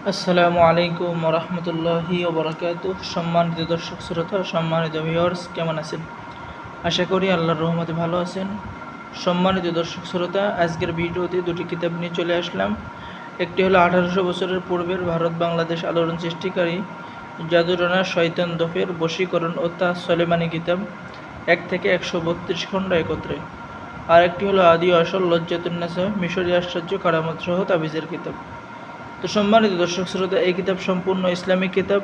আসসালামু আলাইকুম রহমতুল্লাহি ওবরাকাতুহ। সম্মানিত দর্শক শ্রোতা, সম্মানিত ভিউয়ার্স, কেমন আছেন? আশা করি আল্লাহর রহমতে ভালো আছেন। সম্মানিত দর্শক শ্রোতা, আজকের ভিডিওতে দুটি কিতাব নিয়ে চলে আসলাম। একটি হলো 1800 বছরের পূর্বের ভারত বাংলাদেশ আলোড়ন সৃষ্টিকারী জাদুটনা শয়তান দফের বশীকরণ ও তা সলেমানি কিতাব 1 থেকে 132 খণ্ড একত্রে। আর একটি হলো আদি আসল লজ্জাতুন্নেসা মিশরী আশ্চর্য কারামত সহ তাবিজের কিতাব। তো সম্মানিত দর্শক শ্রোতা, এই কিতাব সম্পূর্ণ ইসলামিক কিতাব।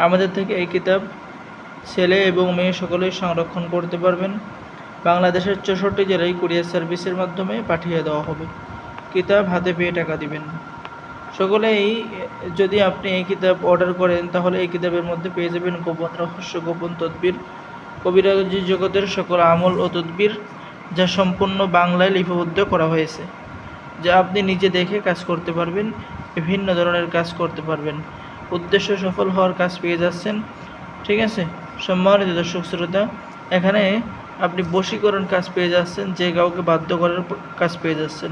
আমাদের থেকে এই কিতাব ছেলে এবং মেয়ে সকলেই সংরক্ষণ করতে পারবেন। বাংলাদেশের 64 জেলায় কুরিয়ার সার্ভিসের মাধ্যমে পাঠিয়ে দেওয়া হবে। কিতাব হাতে পেয়ে টাকা দিবেন। সকলেই যদি আপনি এই কিতাব অর্ডার করেন তাহলে এই কিতাবের মধ্যে পেয়ে যাবেন গোপন রহস্য, গোপন তদবির, কবিরাজি জগতের সকল আমল ও তদবির, যা সম্পূর্ণ বাংলায় লিপিবদ্ধ করা হয়েছে, যা আপনি নিজে দেখে কাজ করতে পারবেন, বিভিন্ন ধরনের কাজ করতে পারবেন, উদ্দেশ্য সফল হওয়ার কাজ পেয়ে যাচ্ছেন। ঠিক আছে সম্মানিত দর্শক শ্রোতা, এখানে আপনি বশীকরণ কাজ পেয়ে যাচ্ছেন, যে কাউকে বাধ্য করার কাজ পেয়ে যাচ্ছেন,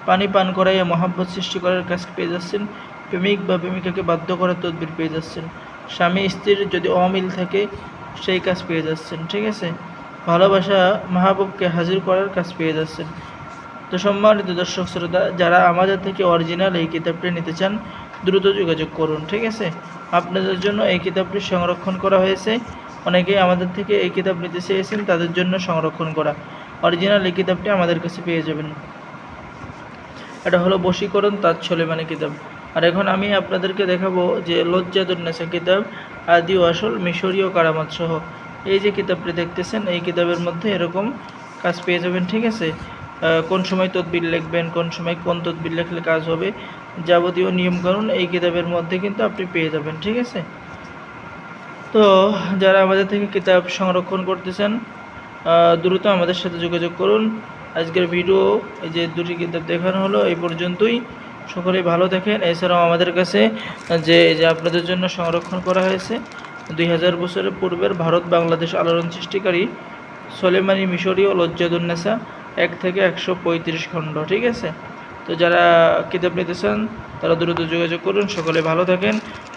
পানি পান করাইয়া মহাব্বত সৃষ্টি করার কাজ পেয়ে যাচ্ছেন, প্রেমিক বা প্রেমিকাকে বাধ্য করার তদবির পেয়ে যাচ্ছেন, স্বামী স্ত্রীর যদি অমিল থাকে সেই কাজ পেয়ে যাচ্ছেন। ঠিক আছে, ভালোবাসা মাহবুবকে হাজির করার কাজ পেয়ে যাচ্ছেন। তো সম্মানিত দর্শক শ্রোতা, যারা আমাদের থেকে অরিজিনাল এই কিতাবটি নিতে চান দ্রুত যোগাযোগ করুন। ঠিক আছে, আপনাদের জন্য এই কিতাবটি সংরক্ষণ করা হয়েছে। অনেকেই আমাদের থেকে এই কিতাব নিতে চেয়েছেন, তাদের জন্য সংরক্ষণ করা অরিজিনাল এই কিতাবটি আমাদের কাছে পেয়ে যাবেন। এটা হলো বশীকরণ তাজ সলেমানি কিতাব। আর এখন আমি আপনাদেরকে দেখাবো যে লজ্জাতুন্নেসা কিতাব আদি ও আসল মিশরীয় কারামাত সহ। এই যে কিতাবটি দেখতেছেন, এই কিতাবের মধ্যে এরকম কাজ পেয়ে যাবেন। ঠিক আছে, কোন সময় তদবির লিখবেন, কোন সময় কোন তদবির লিখলে কাজ হবে, যাবতীয় নিয়মকানুন এই কিতাবের মধ্যে কিন্তু আপনি পেয়ে যাবেন। ঠিক আছে, তো যারা আমাদের থেকে কিতাব সংরক্ষণ করতেছেন দ্রুত আমাদের সাথে যোগাযোগ করুন। আজকের ভিডিও এই যে দুটি কিতাব দেখানো হলো এই পর্যন্তই। সকলেই ভালো থাকেন। এছাড়াও আমাদের কাছে যে আপনাদের জন্য সংরক্ষণ করা হয়েছে 2000 বছরের পূর্বের ভারত বাংলাদেশ আলোড়ন সৃষ্টিকারী সলেমানি মিশরীয় লজ্জাতুন্নেসা 1 থেকে 135 খণ্ড। ঠিক আছে, তো যারা কিতাব নিতে চান তারা দ্রুত যোগাযোগ করুন। সকলে ভালো থাকেন।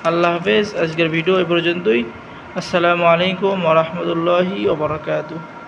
আল্লাহ হাফেজ। আজকের ভিডিও এই পর্যন্তই। আসসালামু আলাইকুম ওয়া রাহমাতুল্লাহি ওয়া বারাকাতুহু।